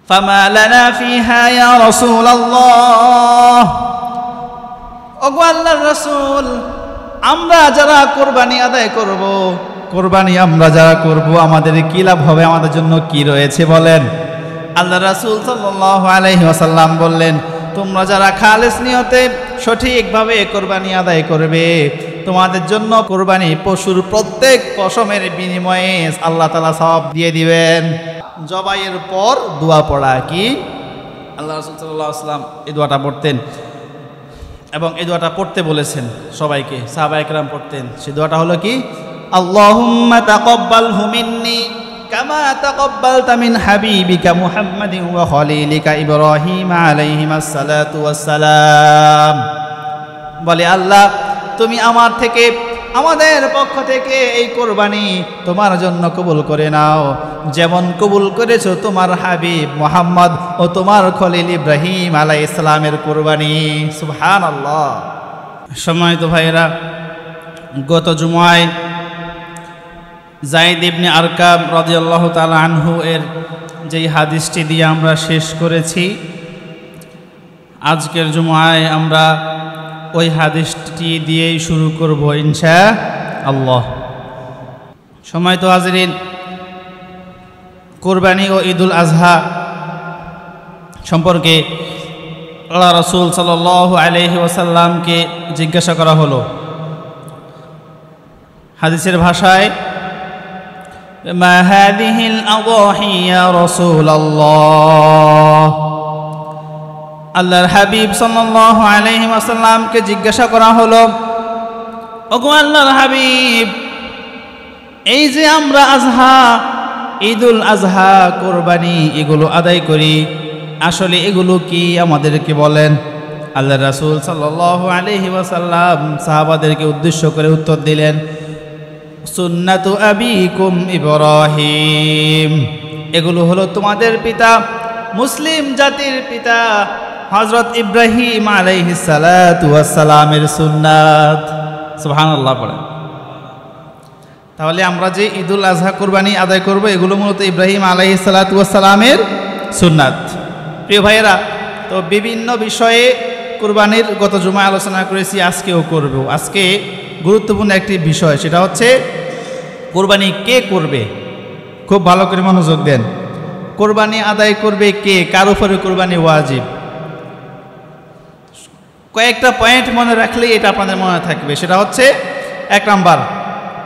ফামা লানা ফিহা ইয়া রাসূলুল্লাহ, ওগো আল্লাহর রাসূল, আমরা যারা কোরবানি আদায় করব, কোরবানি আমরা যারা করব, আমাদের কি লাভ হবে, আমাদের জন্য কি রয়েছে বলেন। আল্লাহর রাসূল সাল্লাল্লাহু আলাইহি ওয়াসাল্লাম বললেন, তোমরা যারা খালেস নিয়তে সঠিকভাবে কোরবানি আদায় করবে, তোমাদের জন্য কোরবানি পশুর প্রত্যেক পশমের বিনিময়ে আল্লাহ তাআলা সওয়াব দিয়ে দিবেন। জবাইয়ের পর দোয়া পড়া, কি আল্লাহ রাসূল সাল্লাল্লাহু আলাইহি ওয়াসাল্লাম এই দোয়াটা পড়তেন এবং এই দোয়াটা পড়তে বলেছেন সবাইকে, সাহাবায়ে কেরাম পড়তেন। সেই দোয়াটা হলো কি, আল্লাহুম্মা তাকাব্বালহু মিন্নি কামা তাকাব্বালতা মিন হাবিবিকা মুহাম্মাদিন ওয়া খলিলিকা ইব্রাহিম আলাইহিমাস সালাতু ওয়াস সালাম। বলে, আল্লাহ তুমি আমার থেকে, আমাদের পক্ষ থেকে এই কোরবানি তোমার জন্য কবুল করে নাও, যেমন কবুল করেছো তোমার হাবিব মুহাম্মদ ও তোমার খলিল ইব্রাহিম আলাইহিস সালামের কোরবানি। সুবহানাল্লাহ। সম্মানিত ভাইরা, গত জুমায় যায়েদ ইবনে আরকাম রাদিয়াল্লাহু তাআলা আনহু এর যেই হাদিসটি দিয়ে আমরা শেষ করেছি, আজকের জুমায় আমরা ওই হাদিসটি দিয়েই শুরু করব ইনশাআল্লাহ। সম্মানিত হাজিরিন, কোরবানি ও ঈদুল আজহা সম্পর্কে আল্লাহ রাসূল সাল্লাল্লাহু আলাইহি ওয়াসাল্লামকে জিজ্ঞাসা করা হলো। হাদিসের ভাষায়, মা হাযিহিল আযাহি ইয়া রাসূলুল্লাহ, আল্লাহর হাবিব সাল্লাল্লাহু আলাইহি ওয়াসাল্লামকে জিজ্ঞাসা করা হলো, ওগো আল্লাহর হাবিব, এই যে আমরা আজহা, ঈদুল আজহা, কোরবানি এগুলো আদায় করি, আসলে এগুলো কি আমাদেরকে বলেন। আল্লাহর রাসূল সাল্লাল্লাহু আলাইহি ওয়াসাল্লাম সাহাবাদেরকে উদ্দেশ্য করে উত্তর দিলেন, সুন্নাতু আবিকুম ইব্রাহিম, এগুলো হলো তোমাদের পিতা, মুসলিম জাতির পিতা হযরত ইব্রাহিম আলাইহিস সালাতু ওয়াস সালামের সুন্নাত। সুবহানাল্লাহ পড়েন। তাহলে আমরা যে ঈদুল আজহা কোরবানি আদায় করব, এগুলো মূলত ইব্রাহিম আলাইহিস সালাতু ওয়াস সালামের সুন্নাত। প্রিয় ভাইয়েরা, তো বিভিন্ন বিষয়ে কোরবানির গত জুমায় আলোচনা করেছি, আজকেও করব। আজকে গুরুত্বপূর্ণ একটি বিষয়, সেটা হচ্ছে কোরবানি কে করবে। খুব ভালো করে মনোযোগ দেন। কোরবানি আদায় করবে কে, কার উপরে কোরবানি ওয়াজিব। কয়েকটা পয়েন্ট মনে রাখলেই এটা আপনাদের মনে থাকবে। সেটা হচ্ছে, এক নাম্বার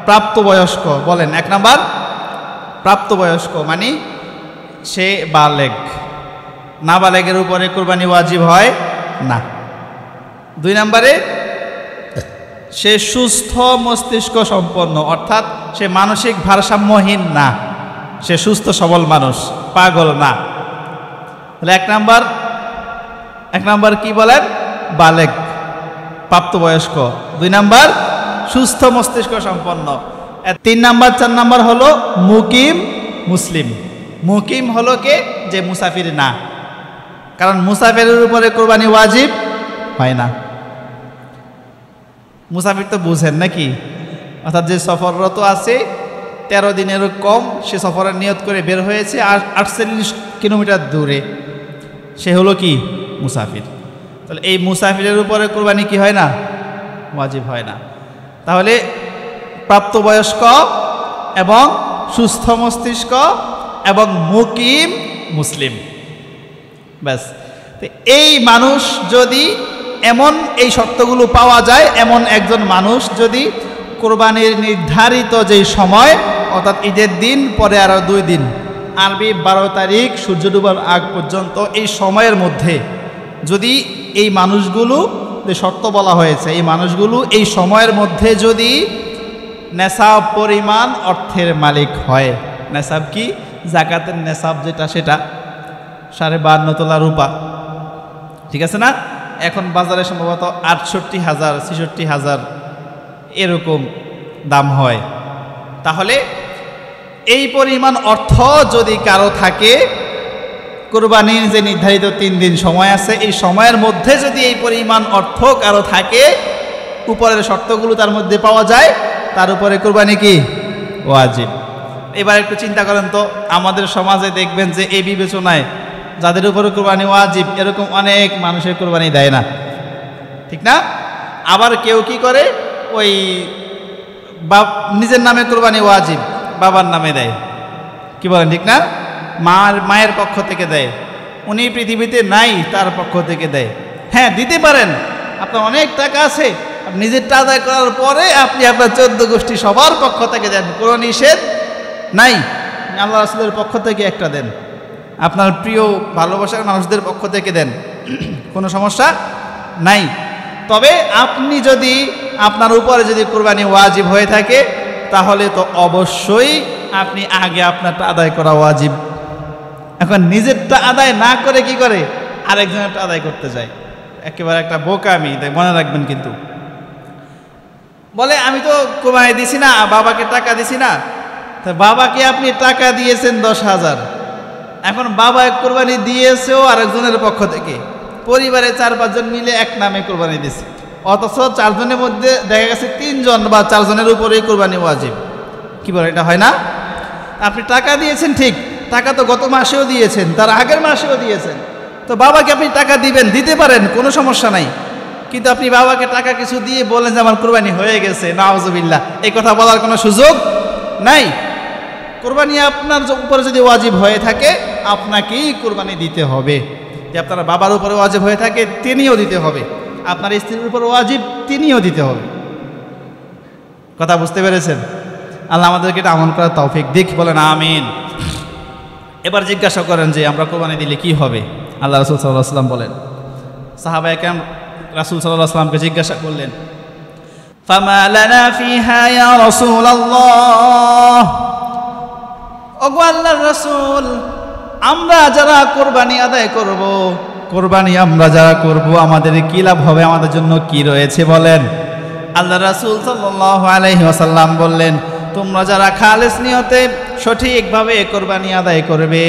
প্রাপ্তবয়স্ক। বলেন, এক নাম্বার প্রাপ্তবয়স্ক, মানে সে বালেগ। না বালেগের উপরে কোরবানি ওয়াজিব হয় না। দুই নাম্বারে সে সুস্থ মস্তিষ্ক সম্পন্ন, অর্থাৎ সে মানসিক ভারসাম্যহীন না, সে সুস্থ সবল মানুষ, পাগল না। তাহলে এক নাম্বার কি বলেন, বালেগ, প্রাপ্তবয়স্ক। দুই নাম্বার সুস্থ মস্তিষ্ক সম্পন্ন। তিন নাম্বার, চার নাম্বার হলো মুকিম মুসলিম। মুকিম হলো কে, যে মুসাফির না, কারণ মুসাফিরের উপরে কোরবানি ওয়াজিব হয় না। মুসাফির তো বুঝেন নাকি, অর্থাৎ যে সফররত আছে 13 দিনেরও কম, সে সফরের নিয়ত করে বের হয়েছে আর 48 কিলোমিটার দূরে, সে হলো কি, মুসাফির। তাহলে এই মুসাফিরের উপরে কোরবানি কি হয় না, ওয়াজিব হয় না। তাহলে প্রাপ্তবয়স্ক এবং সুস্থ মস্তিষ্ক এবং মুকিম মুসলিম, ব্যাস। এই মানুষ যদি এমন এই শর্তগুলো পাওয়া যায়, এমন একজন মানুষ যদি কোরবানির নির্ধারিত যেই সময়, অর্থাৎ ঈদের দিন পরে আরও 2 দিন, আরবি 12 তারিখ সূর্য ডুবার আগ পর্যন্ত, এই সময়ের মধ্যে যদি এই মানুষগুলো, যে শর্ত বলা হয়েছে, এই মানুষগুলো এই সময়ের মধ্যে যদি নেশাব পরিমাণ অর্থের মালিক হয়। নেশাব কি, জাকাতের নেশাব যেটা, সেটা 52.5 তোলা রূপা, ঠিক আছে না। এখন বাজারে সম্ভবত 68,000 66,000 এরকম দাম হয়। তাহলে এই পরিমাণ অর্থ যদি কারো থাকে, কোরবানির যে নির্ধারিত 3 দিন সময় আছে, এই সময়ের মধ্যে যদি এই পরিমাণ অর্থ কারো থাকে, উপরের শর্তগুলো তার মধ্যে পাওয়া যায়, তার উপরে কোরবানি কি, ওয়াজিব। এবার একটু চিন্তা করেন তো, আমাদের সমাজে দেখবেন যে এই বিবেচনায় যাদের উপরে কোরবানি ওয়াজিব এরকম অনেক মানুষের কোরবানি দেয় না, ঠিক না? আবার কেউ কি করে, ওই নিজের নামে কোরবানি ওয়াজিব বাবার নামে দেয়, কি বলেন ঠিক না? মায়ের পক্ষ থেকে দেয়, উনি পৃথিবীতে নাই তার পক্ষ থেকে দেয়। হ্যাঁ দিতে পারেন, আপনার অনেক টাকা আছে, নিজেরটা আদায় করার পরে আপনি আপনার 14 গোষ্ঠী সবার পক্ষ থেকে দেন, কোনো নিষেধ নাই। আল্লাহ রাসূলের পক্ষ থেকে একটা দেন, আপনার প্রিয় ভালোবাসার মানুষদের পক্ষ থেকে দেন, কোনো সমস্যা নাই। তবে আপনি যদি আপনার উপরে যদি কোরবানি ওয়াজিব হয়ে থাকে তাহলে তো অবশ্যই আপনি আগে আপনারটা আদায় করা ওয়াজিব। এখন নিজেরটা আদায় না করে কি করে আরেকজনেরটা আদায় করতে যায়, একেবারে একটা বোকামি, তাই মনে রাখবেন। কিন্তু বলে আমি তো কোরবানি দিছি না, বাবাকে টাকা দিছি না। তা বাবাকে আপনি টাকা দিয়েছেন 10,000, এখন বাবা কোরবানি দিয়েছেও আরেকজনের পক্ষ থেকে, পরিবারে 4-5 জন মিলে এক নামে কোরবানি দিয়েছে, অথচ 4 জনের মধ্যে দেখা গেছে 3 জন বা 4 জনের উপরেই কোরবানি ওয়াজিব। কি বলে, এটা হয় না? আপনি টাকা দিয়েছেন ঠিক, টাকা তো গত মাসেও দিয়েছেন, তার আগের মাসেও দিয়েছেন, তো বাবাকে আপনি টাকা দিবেন, দিতে পারেন, কোনো সমস্যা নাই। কিন্তু আপনি বাবাকে টাকা কিছু দিয়ে বলেন যে আমার কোরবানি হয়ে গেছে, নাউজুবিল্লাহ, এই কথা বলার কোনো সুযোগ নাই। কোরবানি আপনার উপরে যদি ওয়াজিব হয়ে থাকে আপনাকেই কোরবানি দিতে হবে। যে আপনার বাবার উপরে ওয়াজিব হয়ে থাকে তিনিও দিতে হবে, আপনার স্ত্রীর উপর ওয়াজিব তিনিও দিতে হবে। কথা বুঝতে পেরেছেন? আল্লাহ আমাদেরকে এটা আমল করার তৌফিক দিক, বলেন আমিন। এবার জিজ্ঞাসা করেন যে আমরা কোরবানি দিলে কি হবে? আল্লাহ রাসূল সাল্লাল্লাহু আলাইহি ওয়াসাল্লাম বলেন, সাহাবায়ে কেরাম রাসূল সাল্লাল্লাহু আলাইহি ওয়াসাল্লামকে জিজ্ঞাসা করলেন, ফামা লানা ফিহা ইয়া রাসূলুল্লাহ, ওগো আল্লাহর রাসূল, আমরা যারা কোরবানি আদায় করব, কোরবানি আমরা যারা করব, আমাদের কি লাভ হবে, আমাদের জন্য কি রয়েছে বলেন? আল্লাহ রাসূল সাল্লাল্লাহু আলাইহি ওয়াসাল্লাম বললেন, তোমরা যারা খালেস নিয়তে সঠিকভাবে কোরবানি আদায় করবে,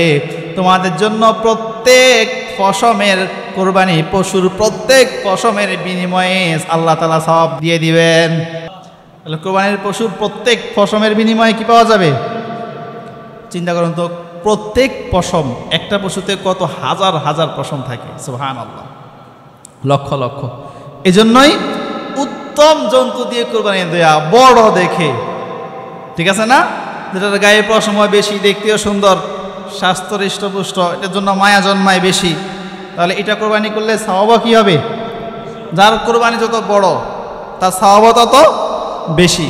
তোমাদের জন্য প্রত্যেক পশমের কোরবানি পশুর প্রত্যেক পশমের বিনিময়ে আল্লাহ তাআলা সওয়াব দিয়ে দিবেন। তাহলে কোরবানির পশুর প্রত্যেক পশমের বিনিময়ে কি পাওয়া যাবে? চিন্তা করুন তো, প্রত্যেক পশম, একটা পশুতে কত হাজার হাজার পশম থাকে, সুবহানাল্লাহ, লক্ষ লক্ষ। এজন্যই উত্তম জন্তু দিয়ে কোরবানি দেয়া, বড় দেখে, ঠিক আছে না? যেটার গায়ে পশম বেশি, দেখতেও সুন্দর, স্বাস্থ্য হৃষ্টপুষ্ট, এটার জন্য মায়া জন্মায় বেশি, তাহলে এটা কোরবানি করলে সওয়াব কি হবে? যার কোরবানি যত বড় তার সওয়াব তত বেশি,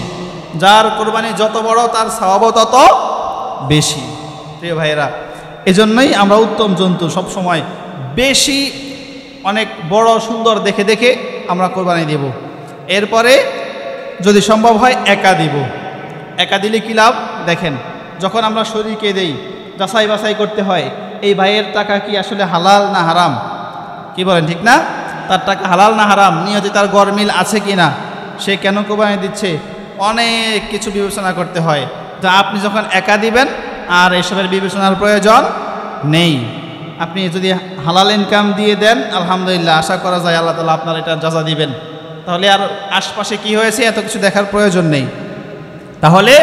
যার কোরবানি যত বড় তার সওয়াব তত বেশি। প্রিয় ভাইয়েরা, এজন্যই আমরা উত্তম জন্তু সবসময় বেশি, অনেক বড় সুন্দর দেখে দেখে আমরা কোরবানি দেব। এরপরে যদি সম্ভব হয় একা দিব। একা দিলে কী লাভ দেখেন, যখন আমরা শরীকে দেই যাচাই বাছাই করতে হয় এই ভাইয়ের টাকা কি আসলে হালাল না হারাম, কি বলেন ঠিক না? তার টাকা হালাল না হারাম, নিয়তে তার গরমিল আছে কি না, সে কেন কোরবানি দিচ্ছে, অনেক কিছু বিবেচনা করতে হয়। তো আপনি যখন একা দিবেন আর এসবের বিবেচনার প্রয়োজন নেই। আপনি যদি হালাল ইনকাম দিয়ে দেন আলহামদুলিল্লাহ, আশা করা যায় আল্লাহ তাআলা আপনার এটা যাজা দিবেন। তাহলে আর আশপাশে কি হয়েছে এত কিছু দেখার প্রয়োজন নেই। তাহলে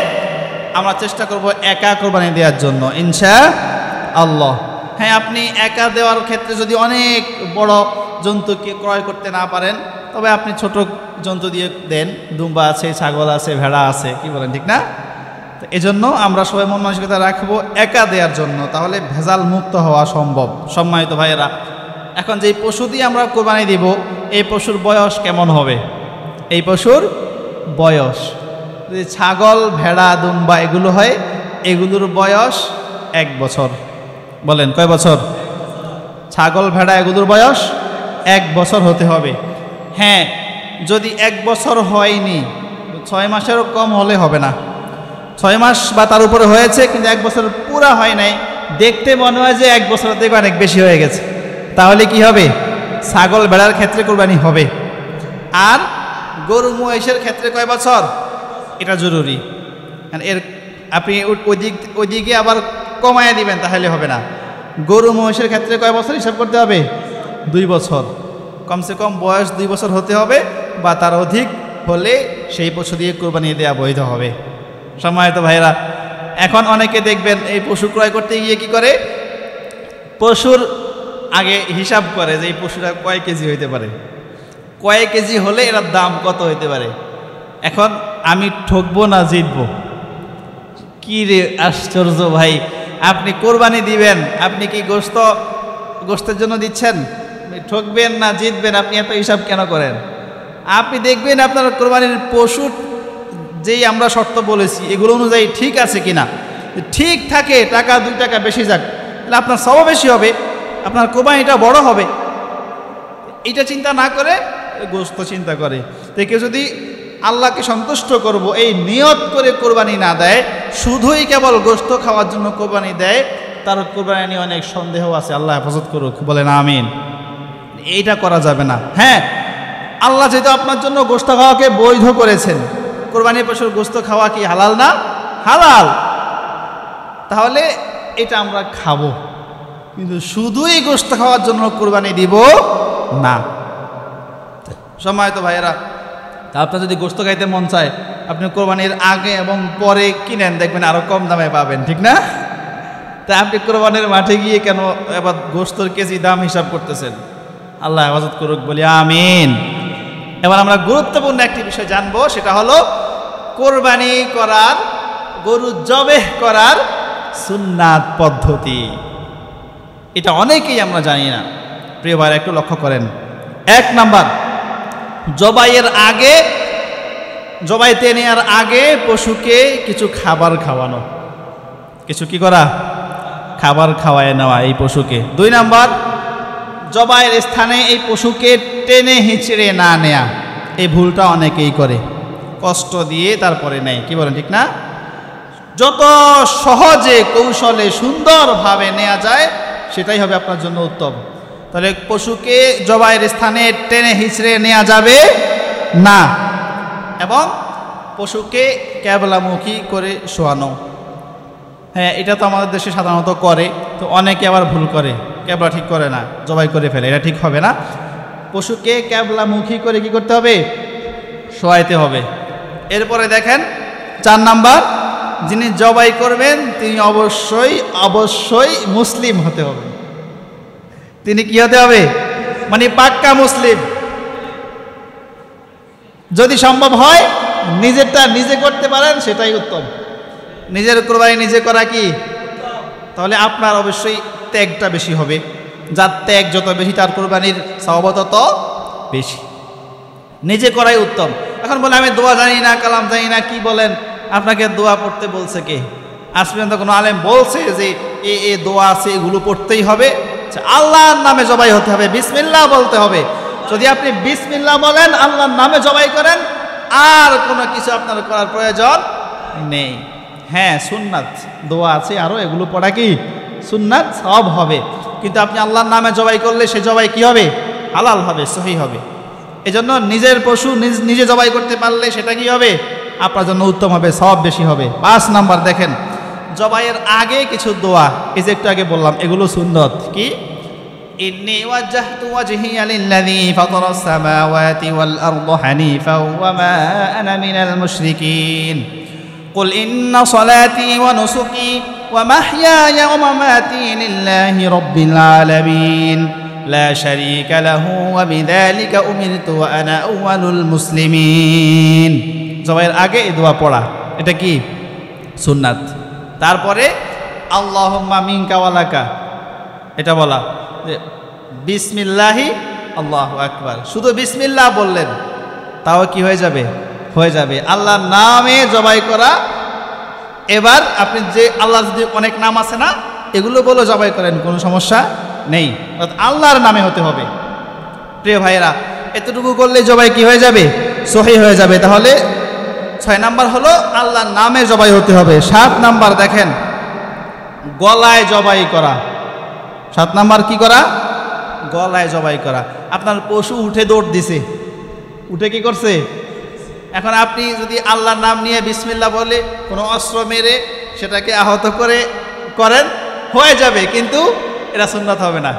আমরা চেষ্টা করব একা কোরবানি দেওয়ার জন্য ইনশাআল্লাহ। হ্যাঁ, আপনি একা দেওয়ার ক্ষেত্রে যদি অনেক বড় জন্তুকে ক্রয় করতে না পারেন তবে আপনি ছোট জন্তু দিয়ে দেন, দুম্বা আছে, ছাগল আছে, ভেড়া আছে, কি বলেন ঠিক না? তো এজন্য আমরা সবাই মন মানসিকতা রাখবো একা দেওয়ার জন্য, তাহলে ভেজাল মুক্ত হওয়া সম্ভব। সম্মানিত ভাইয়েরা, এখন যেই পশু দিয়ে আমরা কোরবানি দিব এই পশুর বয়স কেমন হবে? এই পশুর বয়স যদি ছাগল, ভেড়া, দুম্বা এগুলো হয়, এগুলোর বয়স 1 বছর। বলেন কয় বছর? ছাগল, ভেড়া এগুলোর বয়স 1 বছর হতে হবে। হ্যাঁ, যদি 1 বছর হয়নি, 6 মাসেরও কম হলে হবে না। 6 মাস বা তার উপরে হয়েছে কিন্তু 1 বছর পুরা হয় নাই, দেখতে মনে হয় যে 1 বছর থেকে অনেক বেশি হয়ে গেছে, তাহলে কি হবে? ছাগল, ভেড়ার ক্ষেত্রে কোরবানি হবে। আর গরু, মহিষের ক্ষেত্রে কয় বছর? এটা জরুরি। এর আপনি ওইদিকে আবার কমায় দিবেন তাহলে হবে না। গরু, মহিষের ক্ষেত্রে কয় বছর হিসাব করতে হবে? 2 বছর, কমসে কম বয়স 2 বছর হতে হবে বা তার অধিক হলে সেই পশু দিয়ে কোরবানি দেওয়া বৈধ হবে। সম্মানিত ভাইরা, এখন অনেকে দেখবেন এই পশু ক্রয় করতে গিয়ে কি করে, পশুর আগে হিসাব করে যে এই পশুটা কয় কেজি হইতে পারে, কয় কেজি হলে এর দাম কত হইতে পারে। এখন আমি ঠকবো না জিতবো? কি রে আশ্চর্য ভাই, আপনি কোরবানি দিবেন, আপনি কি গোশতের জন্য দিচ্ছেন? ঠকবেন না জিতবেন, আপনি এত হিসাব কেন করেন? আপনি দেখবেন আপনার কোরবানির পশু যেই আমরা শর্ত বলেছি এগুলো অনুযায়ী ঠিক আছে কিনা। ঠিক থাকে, টাকা 2 টাকা বেশি যাক, তাহলে আপনার সবও বেশি হবে, আপনার কোরবানিটা বড় হবে। এটা চিন্তা না করে গোশত চিন্তা করে। তো কেউ যদি আল্লাহকে সন্তুষ্ট করব এই নিয়ত করে কোরবানি না দেয়, শুধুই কেবল গোশত খাওয়ার জন্য কোরবানি দেয়, তার কোরবানি নিয়ে অনেক সন্দেহ আছে। আল্লাহ হেফাজত করুক, বলেন আমিন। এইটা করা যাবে না। হ্যাঁ, আল্লাহ যেহেতু আপনার জন্য গোশত খাওয়াকে বৈধ করেছেন, কোরবানির পশুর গোশত খাওয়া কি হালাল না? হালাল। তাহলে এটা আমরা খাবো, কিন্তু শুধুই গোশত খাওয়ার জন্য কোরবানি দিব না। সময় তো ভাইয়েরা, তা আপনার যদি গোশত খাইতে মন চায়, আপনি কোরবানির আগে এবং পরে কিনেন, দেখবেন আরো কম দামে পাবেন, ঠিক না? তা আপনি কোরবানির মাঠে গিয়ে কেন এবার গোশতর কেজি দাম হিসাব করতেছেন? আল্লাহ হেফাজত করুক, বলি আমিন। এবার আমরা গুরুত্বপূর্ণ একটি বিষয় জানবো, সেটা হলো কোরবানি করার, গরু জবেহ করার সুন্নাত পদ্ধতি। এটা অনেকেই আমরা জানি না। প্রিয় ভাইরা, একটু লক্ষ্য করেন। 1 নাম্বার, জবাইয়ের আগে, জবাইতে নেওয়ার আগে পশুকে কিছু খাবার খাওয়ানো। কিছু কি করা? খাবার খাওয়ায় নেওয়া এই পশুকে। 2 নাম্বার, জবাইয়ের স্থানে এই পশুকে টেনে হিঁচড়ে না নেয়া। এই ভুলটা অনেকেই করে, কষ্ট দিয়ে তারপরে নেয়। কি বলেন, ঠিক না? যত সহজে কৌশলে সুন্দরভাবে নেওয়া যায় সেটাই হবে আপনার জন্য উত্তম। তাহলে পশুকে জবাইয়ের স্থানে টেনে হিঁচড়ে নেওয়া যাবে না, এবং পশুকে ক্যাবলামুখী করে শোয়ানো। হ্যাঁ, এটা তো আমাদের দেশে সাধারণত করে, তো অনেকে আবার ভুল করে, ক্যাবলা ঠিক করে না, জবাই করে ফেলে। এটা ঠিক হবে না। পশুকে ক্যাবলামুখী করে কি করতে হবে? শোয়াইতে হবে। এরপরে দেখেন 4 নাম্বার, যিনি জবাই করবেন তিনি অবশ্যই মুসলিম হতে হবে। তিনি কি হতে হবে? মানে পাক্কা মুসলিম। যদি সম্ভব হয় নিজেরটা নিজে করতে পারেন, সেটাই উত্তম। নিজের কোরবানি নিজে করা কি? তাহলে আপনার অবশ্যই ত্যাগটা বেশি হবে। যার ত্যাগ যত বেশি, তার কোরবানির সওয়াব তত বেশি। নিজে করাই উত্তম। এখন বলে আমি দোয়া জানি না, কালাম জানি না, কি বলেন? আপনাকে দোয়া পড়তে বলছে কে? আজ পর্যন্ত কোনো আলেম বলছে যে এ দোয়া আছে, এগুলো পড়তেই হবে? আল্লাহর নামে জবাই হতে হবে, বিসমিল্লাহ বলতে হবে। যদি আপনি বিসমিল্লাহ বলেন, আল্লাহর নামে জবাই করেন, আর কোনো কিছু আপনার করার প্রয়োজন নেই। হ্যাঁ, সুন্নাত দোয়া আছে আরও, এগুলো পড়া কি সুন্নাত, সব হবে। কিন্তু আপনি আল্লাহর নামে জবাই করলে সে জবাই কি হবে? হালাল হবে, সহি হবে। এজন্য নিজের পশু নিজে জবাই করতে পারলে সেটা কি হবে? আপনার জন্য উত্তম হবে, সব বেশি হবে। 5 নাম্বার দেখেন, জবাইয়ের আগে কিছু দোয়া, এই যে একটু আগে বললাম, এগুলো সুন্নত। কি? ইন্নী ওয়াজ্জাহতু ওয়াজহিয়া লিল্লাযী ফাতারাস সামাওয়াতি ওয়াল আরদা হানিফা ওয়া মা আনা মিনাল মুশরিকিন। قل إن صلاتي ونسكي ومحياي ومماتي لله رب العالمين لا شريك له وبذلك أمرت وأنا أول المسلمين। জবাইয়ের আগে এই দোয়া পড়া, এটা কি সুন্নাত। তারপরে আল্লাহুম্মা মিনকা ওয়া লাকা, এটা বলা যে বিসমিল্লাহি আল্লাহু আকবার। শুধু বিসমিল্লাহ বললেন, তাও কি হয়ে যাবে? হয়ে যাবে। আল্লাহর নামে জবাই করা। এবার আপনি যে আল্লাহর যদি অনেক নাম আছে না, এগুলো বলে জবাই করেন, কোনো সমস্যা নেই। আল্লাহর নামে হতে হবে। প্রিয় ভাইয়েরা, এতটুকু করলে জবাই কি হয়ে যাবে? সহি হয়ে যাবে। তাহলে 6 নাম্বার হলো আল্লাহর নামে জবাই হতে হবে। 7 নাম্বার দেখেন, গলায় জবাই করা। 7 নাম্বার কি করা? গলায় জবাই করা। আপনার পশু উঠে দৌড় দিছে, উঠে কি করছে? এখন আপনি যদি আল্লাহর নাম নিয়ে বিসমিল্লাহ বলে কোনো অস্ত্র মেরে সেটাকে আহত করেন, হয়ে যাবে, কিন্তু এটা সুন্নাত হবে না।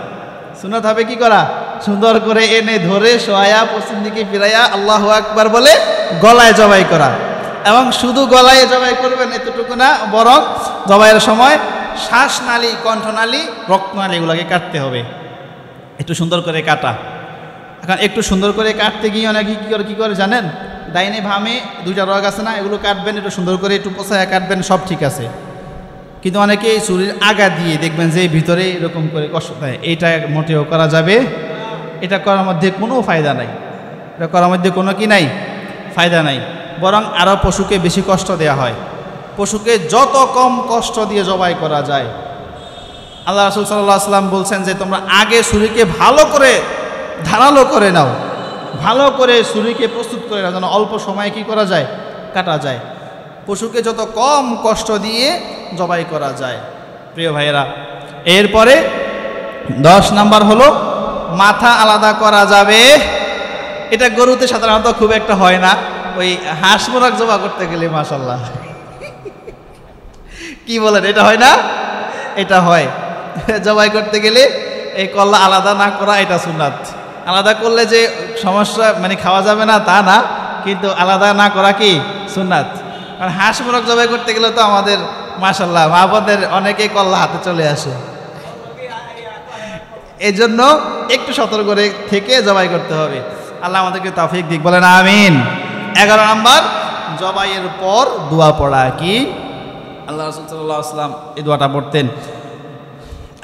সুন্নাত হবে কি করা? সুন্দর করে এনে ধরে শোয়া, পশ্চিম দিকে ফিরাইয়া আল্লাহু আকবার বলে গলায় জবাই করা। এবং শুধু গলায় জবাই করবেন এতটুকু না, বরং জবাইয়ের সময় শ্বাসনালী, কণ্ঠনালী, রক্তনালীগুলোকে কাটতে হবে। একটু সুন্দর করে কাটা। এখন একটু সুন্দর করে কাটতে গিয়ে অনেকে কী করে জানেন, ডাইনে ভামে দুইটা রগ আছে না, এগুলো কাটবেন একটু সুন্দর করে, একটু পোছায় কাটবেন, সব ঠিক আছে। কিন্তু অনেকে এই ছুরির আগা দিয়ে দেখবেন যে ভিতরে এরকম করে কষ্ট দেয়। এইটা মোটেও করা যাবে, এটা করার মধ্যে কোনো ফায়দা নাই, এটা করার মধ্যে কোনো কি নাই, ফায়দা নাই। বরং আরও পশুকে বেশি কষ্ট দেওয়া হয়। পশুকে যত কম কষ্ট দিয়ে জবাই করা যায়, আল্লাহ রাসূল সাল্লাল্লাহু আলাইহি ওয়াসাল্লাম বলছেন যে তোমরা আগে ছুরিকে ভালো করে ধারালো করে নাও, ভালো করে ছুরিকে প্রস্তুত করে নাও, যেন অল্প সময়ে কি করা যায়, কাটা যায়। পশুকে যত কম কষ্ট দিয়ে জবাই করা যায়। প্রিয় ভাইয়েরা, এরপরে 10 নাম্বার হলো মাথা আলাদা করা যাবে। এটা গরুতে সাধারণত খুব একটা হয় না, ওই হাঁস মোরগ জবাই করতে গেলে মাশাআল্লাহ কি বলেন, এটা হয় না? এটা হয়। জবাই করতে গেলে এই কল্লা আলাদা না করা এটা সুন্নাত। আলাদা করলে যে সমস্যা মানে খাওয়া যাবে না তা না, কিন্তু আলাদা না করা কি সুন্নাত। কারণ হাঁস মোরগ জবাই করতে গেলে তো আমাদের মাশাআল্লাহ মা বোনদের অনেকেই কল্লা হাতে চলে আসে, এই জন্য একটু সতর্ক করে থেকে জবাই করতে হবে। আল্লাহ আমাদেরকে তৌফিক দিক, বলেন আমিন। 11 নাম্বার জবাইয়ের পর দোয়া পড়া। কি আল্লাহ রাসূল সাল্লাল্লাহু আলাইহি ওয়াসাল্লাম এই দোয়াটা পড়তেন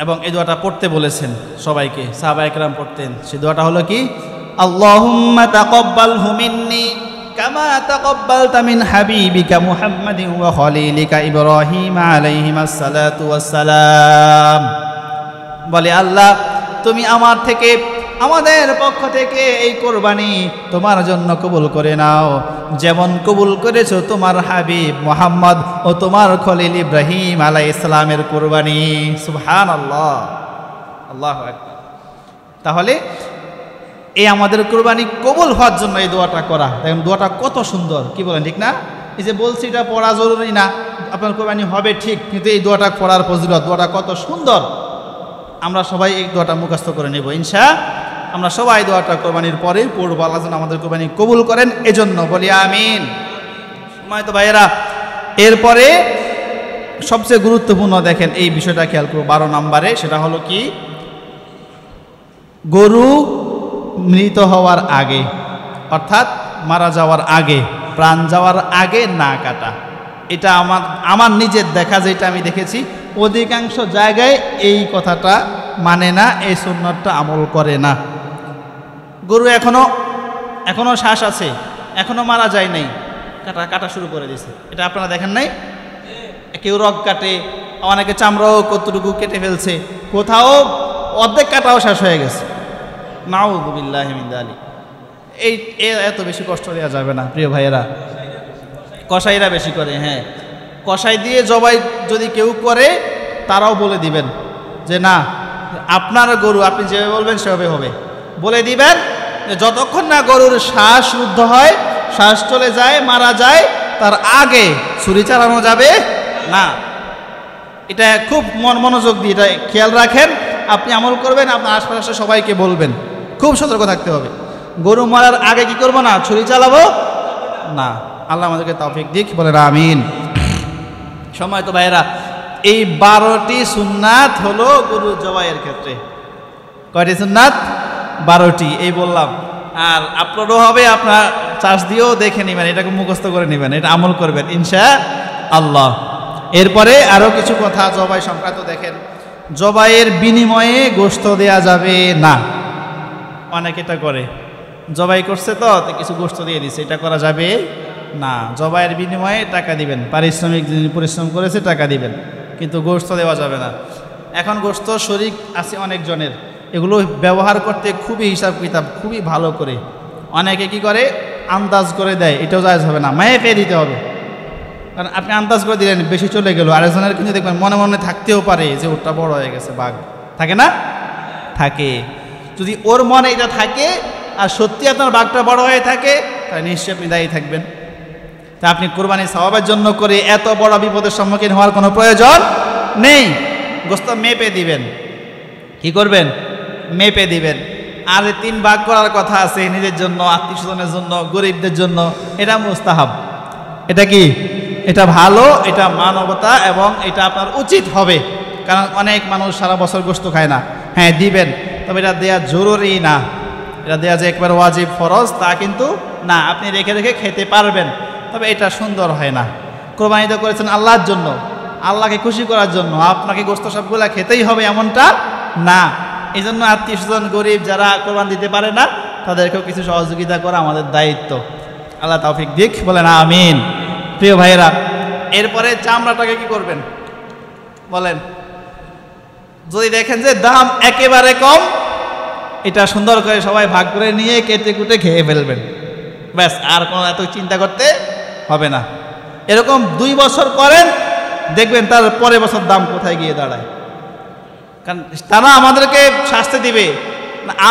এবং এই দোয়াটা পড়তে বলেছেন সবাইকে, সাহাবায়ে কেরাম পড়তেন। সেই দোয়াটা হলো কি, আল্লাহুম্মা তাকাব্বালহু মিন্নি কামা তাকাব্বালতা মিন হাবিবিকা মুহাম্মাদিন ওয়া খলিলিকা ইব্রাহিম আলাইহিমাস সালাতু ওয়াস সালাম। বলে আল্লাহ তুমি আমার থেকে, আমাদের পক্ষ থেকে এই কোরবানি তোমার জন্য কবুল করে নাও, যেমন কবুল করেছো তোমার হাবিব মুহাম্মদ ও তোমার খলিল ইব্রাহিম আলাইহিস সালামের কোরবানি। সুবহানাল্লাহ, আল্লাহু আকবার। তাহলে এই আমাদের কোরবানি কবুল হওয়ার জন্য এই দোয়াটা করা, দেখুন দোয়াটা কত সুন্দর, কি বলেন ঠিক না? এই যে বলছি এটা পড়া জরুরি না, আপনার কোরবানি হবে ঠিক, কিন্তু এই দোয়াটা পড়ার ফজিলত, দোয়াটা কত সুন্দর। আমরা সবাই এই দোয়াটা মুখস্থ করে নেব ইনশাআল্লাহ। আমরা সবাই দোয়াটা কোরবানির পরে পড়বো, আল্লাহ যেন আমাদের কোরবানি কবুল করেন, এজন্য বলি আমিন। সম্মানিত ভাইয়েরা, এরপরে সবচেয়ে গুরুত্বপূর্ণ দেখেন এই বিষয়টা খেয়াল করবো 12 নম্বরে, সেটা হলো কি, গরু মৃত হওয়ার আগে অর্থাৎ মারা যাওয়ার আগে, প্রাণ যাওয়ার আগে না কাটা। এটা আমার নিজের দেখা, যেটা আমি দেখেছি অধিকাংশ জায়গায় এই কথাটা মানে না, এই সুন্নাতটা আমল করে না। গরু এখনো শ্বাস আছে, এখনো মারা যায় নাই, কাটা শুরু করে দিয়েছে। এটা আপনারা দেখেন নাই? কেউ রগ কাটে, অনেকে চামড়াও কতটুকু কেটে ফেলছে, কোথাও অর্ধেক কাটাও শেষ হয়ে গেছে। নাউযু বিল্লাহি মিন যালিক। এই এত বেশি কষ্ট দেওয়া যাবে না প্রিয় ভাইয়েরা। কসাইরা বেশি করে, হ্যাঁ, কসাই দিয়ে জবাই যদি কেউ করে তারাও বলে দিবেন যে না, আপনার গরু আপনি যেভাবে বলবেন সেভাবে হবে। বলে দিবেন যে যতক্ষণ না গরুর শ্বাস রুদ্ধ হয়, শ্বাস চলে যায়, মারা যায়, তার আগে ছুরি চালানো যাবে না। এটা খুব মনোযোগ দিয়ে এটা খেয়াল রাখেন, আপনি আমল করবেন, আপনার আশপাশে সবাইকে বলবেন, খুব সতর্ক থাকতে হবে। গরু মারার আগে কি করবো না, ছুরি চালাবো না। আল্লাহ আমাদেরকে তৌফিক দিক, বলেন আমিন। সম্মানিত ভাইয়েরা, এই 12টি সুন্নাত হলো গরু জবাইয়ের ক্ষেত্রে। কয়টি সুন্নাত? 12টি, এই বললাম। আর আপলোডও হবে, আপনার চার্জ দিয়েও দেখে নেবেন, এটাকে মুখস্থ করে নেবেন, এটা আমল করবেন ইনশাআল্লাহ। এরপরে আরও কিছু কথা জবাই সংক্রান্ত দেখেন। জবাইয়ের বিনিময়ে গোশত দেয়া যাবে না। অনেক এটা করে, জবাই করছে তো কিছু গোশত দিয়ে দিছে, এটা করা যাবে না। জবাইয়ের বিনিময়ে টাকা দিবেন, পারিশ্রমিক যিনি পরিশ্রম করেছে টাকা দিবেন, কিন্তু গোশত দেওয়া যাবে না। এখন গোশত শরীক আছে অনেকজনের, এগুলো ব্যবহার করতে খুবই হিসাব কিতাব, খুবই ভালো করে। অনেকে কি করে, আন্দাজ করে দেয়, এটাও জায়েজ হবে না, মায়ে পেয়ে দিতে হবে। কারণ আপনি আন্দাজ করে দিলেন, বেশি চলে গেল, আরেকজনের কিন্তু দেখবেন মনে মনে থাকতেও পারে যে ওটা বড় হয়ে গেছে, বাঘ থাকে না, থাকে। যদি ওর মনে এটা থাকে আর সত্যি আপনার বাঘটা বড় হয়ে থাকে, তাহলে নিশ্চয়ই আপনি দায়ী থাকবেন। তা আপনি কোরবানি সওয়াবের জন্য করে এত বড় বিপদের সম্মুখীন হওয়ার কোনো প্রয়োজন নেই। গোশত মেপে দিবেন, কি করবেন, মেপে দিবেন। আর 3 ভাগ করার কথা আছে, নিজের জন্য, আত্মীয় স্বজনের জন্য, গরিবদের জন্য, এটা মুস্তাহাব। এটা কি, এটা ভালো, এটা মানবতা এবং এটা আপনার উচিত হবে। কারণ অনেক মানুষ সারা বছর গোশত খায় না। হ্যাঁ দিবেন, তবে এটা দেয়া জরুরি না, এটা দেয়া যে একবার ওয়াজিব ফরজ তা কিন্তু না, আপনি রেখে রেখে খেতে পারবেন, তবে এটা সুন্দর হয় না। কোরবানি তো করেছেন আল্লাহর জন্য, আল্লাহকে খুশি করার জন্য, আপনাকে গোস্ত সবগুলা খেতেই হবে এমনটা না। এই জন্য আত্মীয় স্বজন গরিব যারা কোরবান দিতে পারে না তাদেরকেও কিছু সহযোগিতা করা আমাদের দায়িত্ব। আল্লাহ তৌফিক দিক, বলেন আমিন। প্রিয় ভাইয়েরা, এরপরে চামড়াটাকে কি করবেন বলেন? যদি দেখেন যে দাম একেবারে কম, এটা সুন্দর করে সবাই ভাগ করে নিয়ে কেটে কুটে খেয়ে ফেলবেন, ব্যাস, আর কোনো এত চিন্তা করতে হবে না। এরকম 2 বছর করেন, দেখবেন তার পরের বছর দাম কোথায় গিয়ে দাঁড়ায়। কারণ তারা আমাদেরকে শাস্তি দিবে,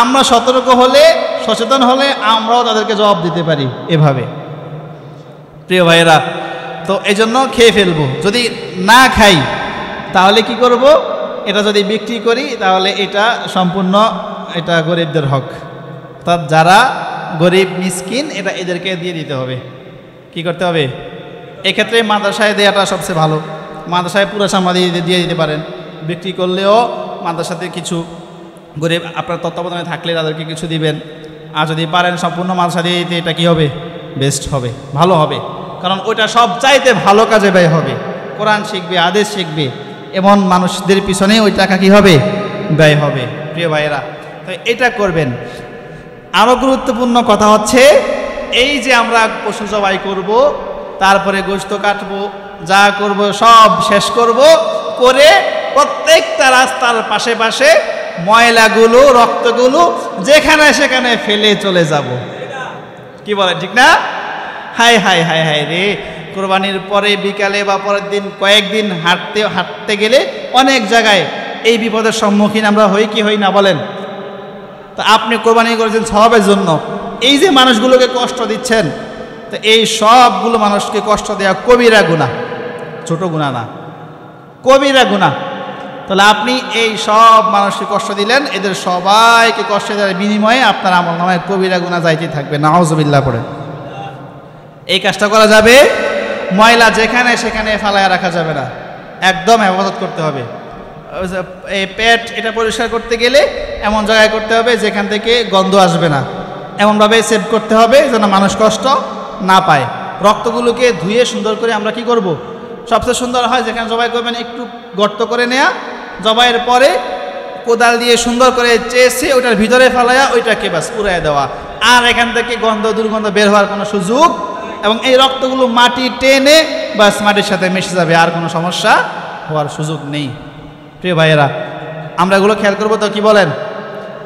আমরা সতর্ক হলে, সচেতন হলে আমরাও তাদেরকে জবাব দিতে পারি এভাবে। প্রিয় ভাইয়েরা, তো এই জন্য খেয়ে ফেলবো। যদি না খাই তাহলে কি করব? এটা যদি বিক্রি করি তাহলে এটা সম্পূর্ণ এটা গরিবদের হক, অর্থাৎ যারা গরিব মিসকিন এটা এদেরকে দিয়ে দিতে হবে। কি করতে হবে? এক্ষেত্রে মাদ্রাসায় দেওয়াটা সবচেয়ে ভালো। মাদ্রাসায় পুরো সামা দিয়ে দিতে পারেন, বিক্রি করলেও মাদ্রাসাতে কিছু গরিব আপনার তত্ত্বাবধানে থাকলে তাদেরকে কিছু দিবেন। আর যদি পারেন সম্পূর্ণ মাদ্রাসা দিয়ে দিতে, এটা কি হবে? বেস্ট হবে, ভালো হবে। কারণ ওইটা সব চাইতে ভালো কাজে ব্যয় হবে। কোরআন শিখবে, আদেশ শিখবে, এমন মানুষদের পিছনে ওই টাকা কি হবে? ব্যয় হবে। প্রিয় ভাইয়েরা, তো এটা করবেন। আরও গুরুত্বপূর্ণ কথা হচ্ছে, এই যে আমরা পশু জবাই করব, তারপরে গোশত কাটবো, যা করব সব শেষ করব, করে প্রত্যেকটা রাস্তার পাশে পাশে ময়লাগুলো, রক্তগুলো যেখানে সেখানে ফেলে চলে যাব। কি বলেন, ঠিক না? হায় হায় হায় হায় রে, কোরবানির পরে বিকালে বা পরের দিন কয়েকদিন হাঁটতে গেলে অনেক জায়গায় এই বিপদের সম্মুখীন আমরা হই কি হই না বলেন? তো আপনি কোরবানি করেছেন সওয়াবের জন্য, এই যে মানুষগুলোকে কষ্ট দিচ্ছেন, তো এই সবগুলো মানুষকে কষ্ট দেওয়া কবিরা গুনাহ, ছোট গুনাহ না, কবিরা গুনাহ। তাহলে আপনি এই সব মানুষকে কষ্ট দিলেন, এদের সবাইকে কষ্ট দেওয়ার বিনিময়ে আপনার আমলনামায় কবিরা গুনাহ যাইতে থাকবে। নাউজুবিল্লাহ পড়ে এই কাজটা করা যাবে। ময়লা যেখানে সেখানে ফালায় রাখা যাবে না, একদম হেফাজত করতে হবে। এই পেট এটা পরিষ্কার করতে গেলে এমন জায়গায় করতে হবে যেখান থেকে গন্ধ আসবে না, এমনভাবে সেভ করতে হবে যেন মানুষ কষ্ট না পায়। রক্তগুলোকে ধুয়ে সুন্দর করে আমরা কি করব? সবচেয়ে সুন্দর হয় যেখানে জবাই করবেন একটু গর্ত করে নেয়া, জবাইয়ের পরে কোদাল দিয়ে সুন্দর করে চেয়েছে ওটার ভিতরে ফেলায়া ওইটাকে বাস পুরাই দেওয়া, আর এখান থেকে গন্ধ দুর্গন্ধ বের হওয়ার কোনো সুযোগ, এবং এই রক্তগুলো মাটি টেনে বাস মাটির সাথে মিশে যাবে, আর কোনো সমস্যা হওয়ার সুযোগ নেই। প্রিয় ভাইয়েরা, আমরা এগুলো খেয়াল করবো তো, কি বলেন?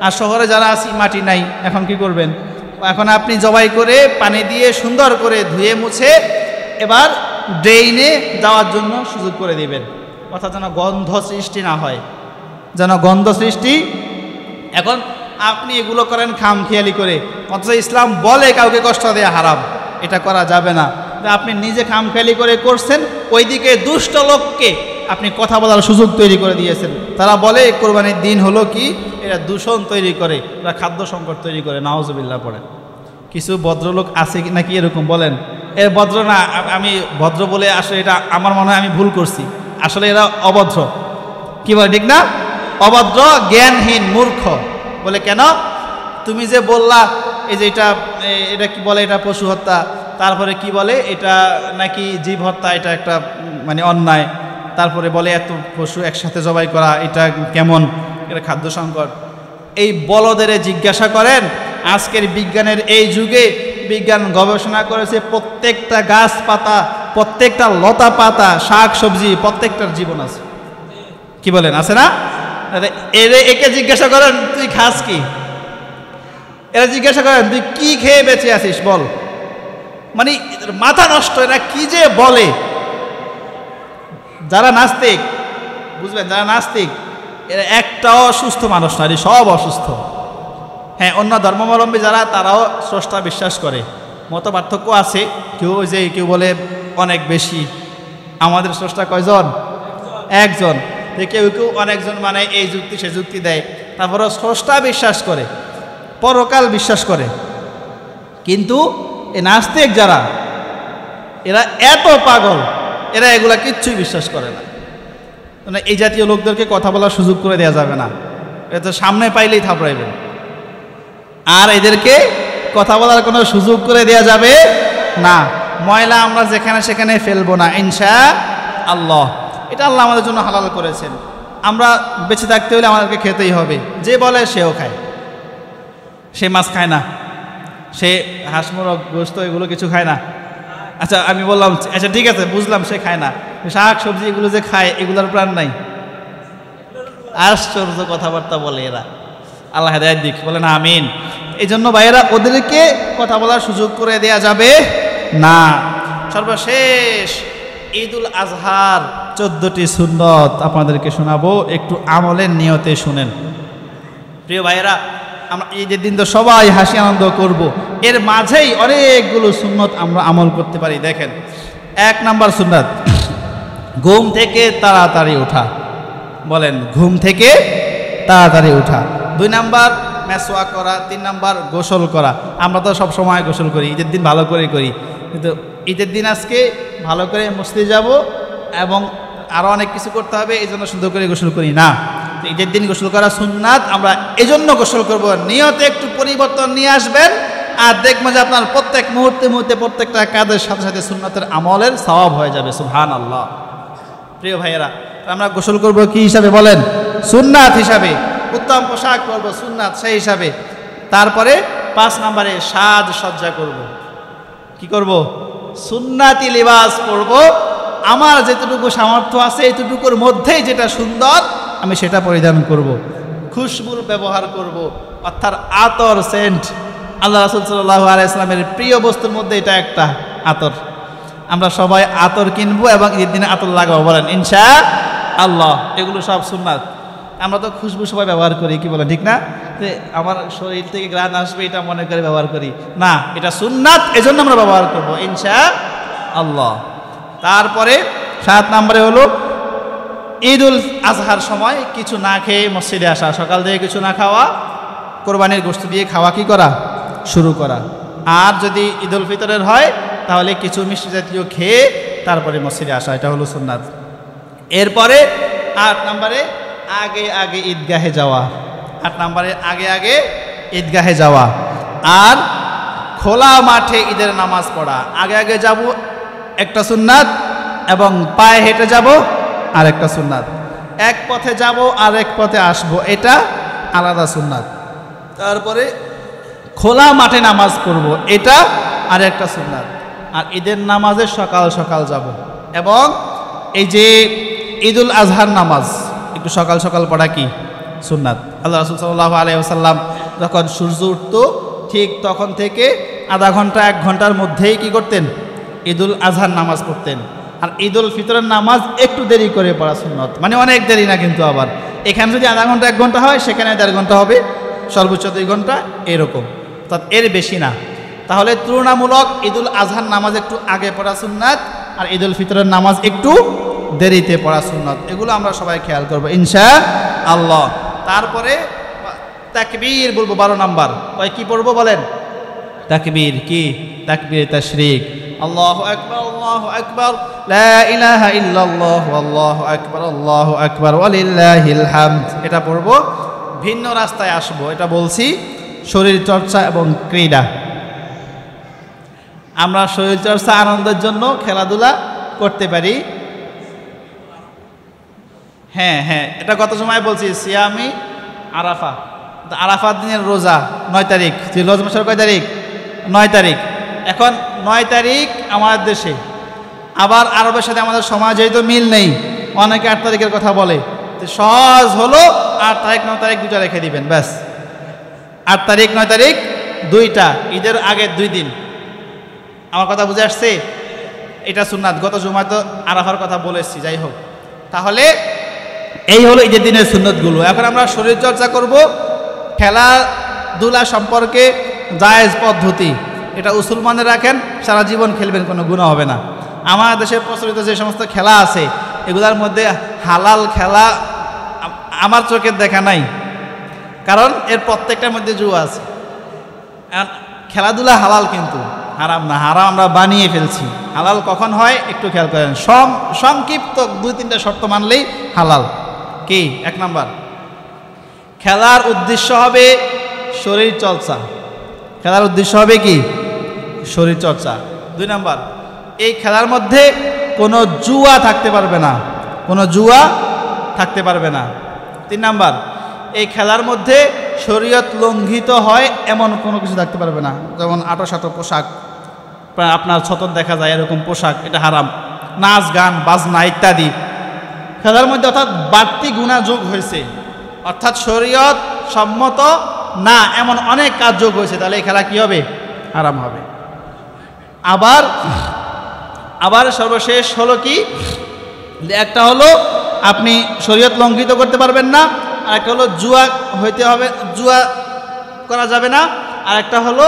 আর শহরে যারা আছি মাটি নাই, এখন কি করবেন? এখন আপনি জবাই করে পানি দিয়ে সুন্দর করে ধুয়ে মুছে এবার ড্রেইনে যাওয়ার জন্য সুযোগ করে দিবেন, অর্থাৎ যেন গন্ধ সৃষ্টি না হয়, যেন গন্ধ সৃষ্টি। এখন আপনি এগুলো করেন খামখেয়ালি করে, অথচ ইসলাম বলে কাউকে কষ্ট দেওয়া হারাম, এটা করা যাবে না। আপনি নিজে খামখেয়ালি করে করছেন, ওইদিকে দুষ্ট লোককে আপনি কথা বলার সুযোগ তৈরি করে দিয়েছেন। তারা বলে কোরবানির দিন হলো কি, এরা দূষণ তৈরি করে, এরা খাদ্য সংকট তৈরি করে। নাউজুবিল্লাহ পড়ে। কিছু ভদ্রলোক আছে নাকি এরকম বলেন? এর ভদ্র না, আমি ভদ্র বলে আসলে এটা আমার মনে হয় আমি ভুল করছি, আসলে এরা অভদ্র। কি বলে, ঠিক না? অভদ্র, জ্ঞানহীন, মূর্খ। বলে কেন? তুমি যে বললা এই যে এটা কি বলে, এটা পশু হত্যা, তারপরে কি বলে এটা নাকি জীব হত্যা, এটা একটা মানে অন্যায়, তারপরে বলে এত পশু একসাথে জবাই করা এটা কেমন, এটা খাদ্য সংকট। এই বলদের জিজ্ঞাসা করেন, আজকের বিজ্ঞানের এই যুগে বিজ্ঞান গবেষণা করেছে প্রত্যেকটা গাছপাতা, প্রত্যেকটা লতা পাতা, শাক সবজি, প্রত্যেকটার জীবন আছে। কি বলেন, আছে না? একে জিজ্ঞাসা করেন তুই খাস কি, এরা জিজ্ঞাসা করেন তুই কি খেয়ে বেঁচে আছিস বল। মানে মাথা নষ্ট, এরা কি যে বলে। যারা নাস্তিক, বুঝবেন, যারা নাস্তিক এরা একটাও সুস্থ মানুষ না, সব অসুস্থ। হ্যাঁ, অন্য ধর্মাবলম্বী যারা, তারাও স্রষ্টা বিশ্বাস করে, মত পার্থক্য আছে। কেউ বলে অনেক বেশি, আমাদের স্রষ্টা কয়জন? একজন। কেউ অনেকজন, মানে এই যুক্তি সে যুক্তি দেয়, তারপরে স্রষ্টা বিশ্বাস করে, পরকাল বিশ্বাস করে। কিন্তু এই নাস্তিক যারা, এরা এত পাগল, এরা এগুলা কিচ্ছুই বিশ্বাস করে না। মানে এই জাতীয় লোকদেরকে কথা বলার সুযোগ করে দেওয়া যাবে না। এটা তো সামনে পাইলেই থাপড়াইবেন। আর এদেরকে কথা বলার কোনো সুযোগ করে দেওয়া যাবে না। ময়লা আমরা যেখানে সেখানে ফেলবো না ইনশাআল্লাহ। এটা আল্লাহ আমাদের জন্য হালাল করেছেন। আমরা বেঁচে থাকতে হলে আমাদেরকে খেতেই হবে। যে বলে সেও খায়, সে মাছ খায় না, সে হাঁস মোরগ গোস্ত এগুলো কিছু খায় না। আচ্ছা আমি বললাম আচ্ছা ঠিক আছে বুঝলাম সে খায় না, শাক সবজি এগুলো যে খায় এগুলোর প্রাণ নাই। আশ্চর্য কথাবার্তা বলে এরা। আল্লাহ হেদায়েত দিক, বলেন আমিন। এই জন্য ভাইয়েরা ওদেরকে কথা বলার সুযোগ করে দেয়া যাবে না। সর্বশেষ ঈদুল আজহার 14টি সুন্নত আপনাদেরকে শোনাবো, একটু আমলের নিয়তে শুনেন। প্রিয় ভাইয়েরা, আমরা ঈদের দিন তো সবাই হাসি আনন্দ করব, এর মাঝেই অনেকগুলো সুন্নত আমরা আমল করতে পারি। দেখেন, 1 নাম্বার সুন্নত ঘুম থেকে তাড়াতাড়ি ওঠা। বলেন ঘুম থেকে তাড়াতাড়ি ওঠা। 2 নাম্বার মেসওয়াক করা। 3 নাম্বার গোসল করা। আমরা তো সব সময় গোসল করি, ঈদের দিন ভালো করে করি, কিন্তু ঈদের দিন আজকে ভালো করে মসজিদে যাব এবং আরও অনেক কিছু করতে হবে, এই জন্য সুন্দর করে গোসল করি না। ঈদের দিন গোসল করা সুন্নাত, আমরা এজন্য গোসল করব। নিয়তে একটু পরিবর্তন নিয়ে আসবেন আর দেখবেন যে আপনার প্রত্যেক মুহূর্তে মুহূর্তে প্রত্যেকটা কাজের সাথে সাথে সুন্নাতের আমলের সওয়াব হয়ে যাবে। সুবহানাল্লাহ। প্রিয় ভাইয়েরা, আমরা গোসল করব কি হিসাবে বলেন? সুন্নাত হিসাবে। উত্তম পোশাক পরব সুন্নাত সেই হিসাবে। তারপরে 5 নম্বরে সাজসজ্জা করব। কি করব? সুন্নাতি লিবাস পরব। আমার যেটুকু সামর্থ্য আছে এতটুকুর মধ্যেই যেটা সুন্দর আমি সেটা পরিধান করব। খুশবুর ব্যবহার করব, অর্থাৎ আতর, সেন্ট। আল্লাহ রাসূল সাল্লাল্লাহু আলাইহি ওয়াসাল্লামের প্রিয় বস্তুর মধ্যে এটা একটা আতর। আমরা সবাই আতর কিনবো এবং ঈদের দিনে আতর লাগাবো, বলেন ইনশাআল্লাহ। এগুলো সব সুন্নাত। আমরা তো খুশবু সবাই ব্যবহার করি, কি বলেন ঠিক না? যে আমার শরীর থেকে ঘ্রাণ আসবে এটা মনে করে ব্যবহার করি না, এটা সুন্নাত, এজন্য আমরা ব্যবহার করবো ইনশাআল্লাহ। তারপরে 7 নম্বরে হলো ঈদুল আজহার সময় কিছু না খেয়ে মসজিদে আসা। সকাল থেকে কিছু না খাওয়া, কোরবানির গোশত দিয়ে খাওয়া কি করা? শুরু করা। আর যদি ঈদুল ফিতরের হয় তাহলে কিছু মিষ্টি জাতীয় খেয়ে তারপরে মসজিদে আসা, এটা হলো সুন্নাত। এরপরে 8 নম্বরে আগে আগে ঈদগাহে যাওয়া। 8 নম্বরে আগে আগে ঈদগাহে যাওয়া। আর খোলা মাঠে ঈদের নামাজ পড়া। আগে আগে যাব একটা সুন্নাত এবং পায়ে হেঁটে যাব আর একটা সুন্নাত। এক পথে যাব আর এক পথে আসব, এটা আলাদা সুন্নাত। তারপরে খোলা মাঠে নামাজ পড়ব, এটা আর একটা সুন্নাত। আর ঈদের নামাজে সকাল সকাল যাব। এবং এই যে ঈদুল আজহার নামাজ একটু সকাল সকাল পড়া কি সুন্নাত। আল্লাহ রাসূল সাল্লাল্লাহু আলাইহি ওয়াসাল্লাম যখন সূর্য উঠত ঠিক তখন থেকে আধা ঘন্টা 1 ঘন্টার মধ্যেই কি করতেন? ঈদুল আজহার নামাজ পড়তেন। আর ঈদুল ফিতরের নামাজ একটু দেরি করে পড়া সুন্নাত, মানে অনেক দেরি না কিন্তু। আবার এখানে যদি আধা ঘন্টা 1 ঘন্টা হয় সেখানে 1.5 ঘন্টা হবে, সর্বোচ্চ 2 ঘন্টা এরকম, অর্থাৎ এর বেশি না। তাহলে তুলনামূলক ঈদুল আজহার নামাজ একটু আগে পড়া সুন্নাত আর ঈদুল ফিতরের নামাজ একটু দেরিতে পড়া সুন্নাত। এগুলো আমরা সবাই খেয়াল করবো ইনশাআল্লাহ। তারপরে তাকবীর বলবো 12 নাম্বার। ওই কি পড়বো বলেন? তাকবীর। কি? তাকবীর তাশরিক। আল্লাহু আকবার, আল্লাহু আকবার, লা ইলাহা ইল্লাল্লাহ, আল্লাহু আকবার, আল্লাহু আকবার, ওয়ালিল্লাহিল হামদ। এটা পড়বো। ভিন্ন রাস্তায় আসবো, এটা বলছি শরীর চর্চা এবং ক্রীড়া। আমরা শরীর চর্চা আনন্দের জন্য খেলাধুলা করতে পারি। হ্যাঁ হ্যাঁ, এটা গত সময় বলছি, সিয়ামি আরাফা। আরাফার দিনের রোজা 9 তারিখ। জিলহজ মাসের কয় তারিখ? 9 তারিখ। এখন 9 তারিখ আমাদের দেশে, আবার আরবের সাথে আমাদের সময় যেহেতু মিল নেই, অনেকে 8 তারিখের কথা বলে। তো সহজ হলো 8 তারিখ 9 তারিখ 2টা রেখে দিবেন, ব্যাস। 8 তারিখ 9 তারিখ 2টা, ঈদের আগের 2 দিন। আমার কথা বুঝে আসছে? এটা সুন্নাত। গত জুমায় তো আরাফার কথা বলেছি, যাই হোক। তাহলে এই হলো ঈদের দিনের সুন্নতগুলো। এখন আমরা শরীরচর্চা করব। খেলাধুলা সম্পর্কে জায়েজ পদ্ধতি, এটা উসুল মনে রাখেন, সারা জীবন খেলবেন, কোনো গুনাহ হবে না। আমার দেশে প্রচলিত যে সমস্ত খেলা আছে এগুলোর মধ্যে হালাল খেলা আমার চোখের দেখা নাই, কারণ এর প্রত্যেকটার মধ্যে জুয়া আছে। খেলাধুলা হালাল কিন্তু হারাম না, হারাম আমরা বানিয়ে ফেলছি। হালাল কখন হয় একটু খেয়াল করেন। সংক্ষিপ্ত 2-3টা শর্ত মানলেই হালাল। কি? 1 নাম্বার, খেলার উদ্দেশ্য হবে শরীর চর্চা। খেলার উদ্দেশ্য হবে কি? শরীর চর্চা। 2 নাম্বার, এই খেলার মধ্যে কোনো জুয়া থাকতে পারবে না, কোনো জুয়া থাকতে পারবে না। 3 নাম্বার, এই খেলার মধ্যে শরীয়ত লঙ্ঘিত হয় এমন কোনো কিছু থাকতে পারবে না, যেমন আটো পোশাক, আপনার ছতর দেখা যায় এরকম পোশাক, এটা হারাম। নাচ গান বাজনা ইত্যাদি খেলার মধ্যে অর্থাৎ বাড়তি গুনাহ যোগ হয়েছে, অর্থাৎ শরীয়ত সম্মত না এমন অনেক কাজ যোগ হয়েছে, তাহলে এই খেলা কি হবে? হারাম হবে। আবার সর্বশেষ হলো কি, একটা হলো আপনি শরীয়ত লঙ্ঘিত করতে পারবেন না, আর একটা হলো জুয়া হইতে হবে, জুয়া করা যাবে না, আর একটা হলো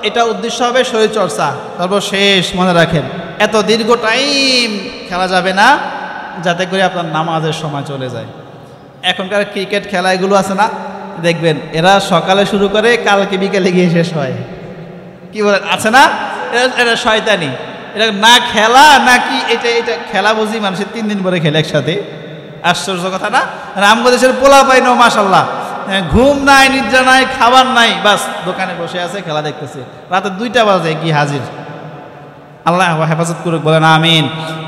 এটা উদ্দেশ্য হবে শরীর চর্চা। সর্বশেষ মনে রাখেন, এত দীর্ঘ টাইম খেলা যাবে না যাতে করে আপনার নামাজের সময় চলে যায়। এখনকার ক্রিকেট খেলা এগুলো আছে না, দেখবেন এরা সকালে শুরু করে কালকে বিকেলে গিয়ে শেষ হয়, কি বলেন, আছে না? এটা শয়তানি, এটা না খেলা নাকি এটা খেলা বুঝি মানুষের 3 দিন পরে খেলে একসাথে। আশ্চর্য কথা না? রামগদেশের পোলা পাইনো মাশাল্লাহ, ঘুম নাই, নিদ্রা নাই, খাবার নাই, বাস দোকানে বসে আছে, খেলা দেখতেছে, রাতে 2টা বাজে কি হাজির। আল্লাহ হেফাজত করুক, বলেন আমিন।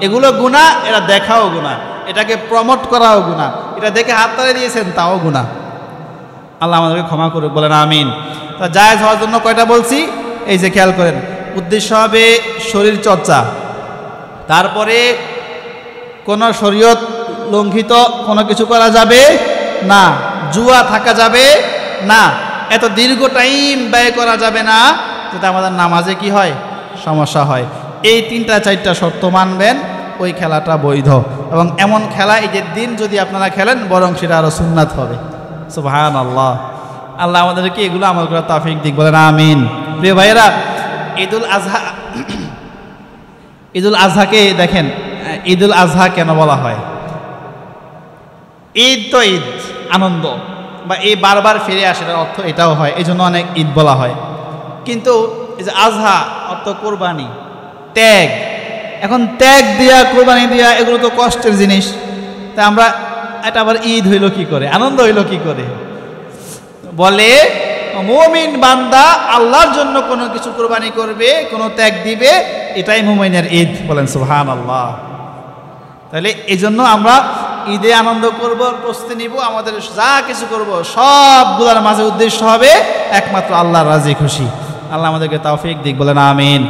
এগুলো গুনাহ, এটা দেখাও গুনাহ, এটাকে প্রমোট করাও গুনাহ, এটা দেখে হাত তালে দিয়েছেন তাও গুনাহ। আল্লাহ আমাদেরকে ক্ষমা করুক, বলেন আমিন। তা জায়েজ হওয়ার জন্য কয়টা বলছি, এই যে খেয়াল করেন, উদ্দেশ্য হবে শরীর চর্চা, তারপরে কোনো শরীয়ত লঙ্ঘিত কোনো কিছু করা যাবে না, জুয়া থাকা যাবে না, এত দীর্ঘ টাইম ব্যয় করা যাবে না যাতে আমাদের নামাজে কি হয়? সমস্যা হয়। এই 3-4টা শর্ত মানবেন, ওই খেলাটা বৈধ। এবং এমন খেলা ঈদের দিন যদি আপনারা খেলেন বরং সেটা আরও সুন্নাত হবে। সুবহানাল্লাহ। আল্লাহ আমাদেরকে এগুলো আমল করার তৌফিক দিক, বলেন আমিন। প্রিয় ভাইয়েরা, ঈদুল আজহাকে দেখেন, ঈদুল আজহা কেন বলা হয়? ঈদ তো ঈদ, আনন্দ, বা এই বারবার ফিরে আসে অর্থ এটাও হয়, এই জন্য অনেক ঈদ বলা হয়। কিন্তু এই যে আজহা অর্থ কোরবানি, ত্যাগ। এখন ত্যাগ দিয়া, কোরবানি দিয়া, এগুলো তো কষ্টের জিনিস, তা আমরা এটা আবার ঈদ হইল কি করে, আনন্দ হইল কি করে? বলে মুমিন বান্দা আল্লাহর জন্য কোনো কিছু কোরবানি করবে, কোনো ত্যাগ দিবে, এটাই মুমিনের ঈদ, বলেন সুবহানাল্লাহ। তাহলে এই জন্য আমরা ঈদে আনন্দ করব, প্রস্তুতি নিব, আমাদের যা কিছু করব সবগুলোর মাঝে উদ্দেশ্য হবে একমাত্র আল্লাহর রাজি খুশি। আল্লাহ আমাদেরকে তৌফিক দিক, বলেন আমিন।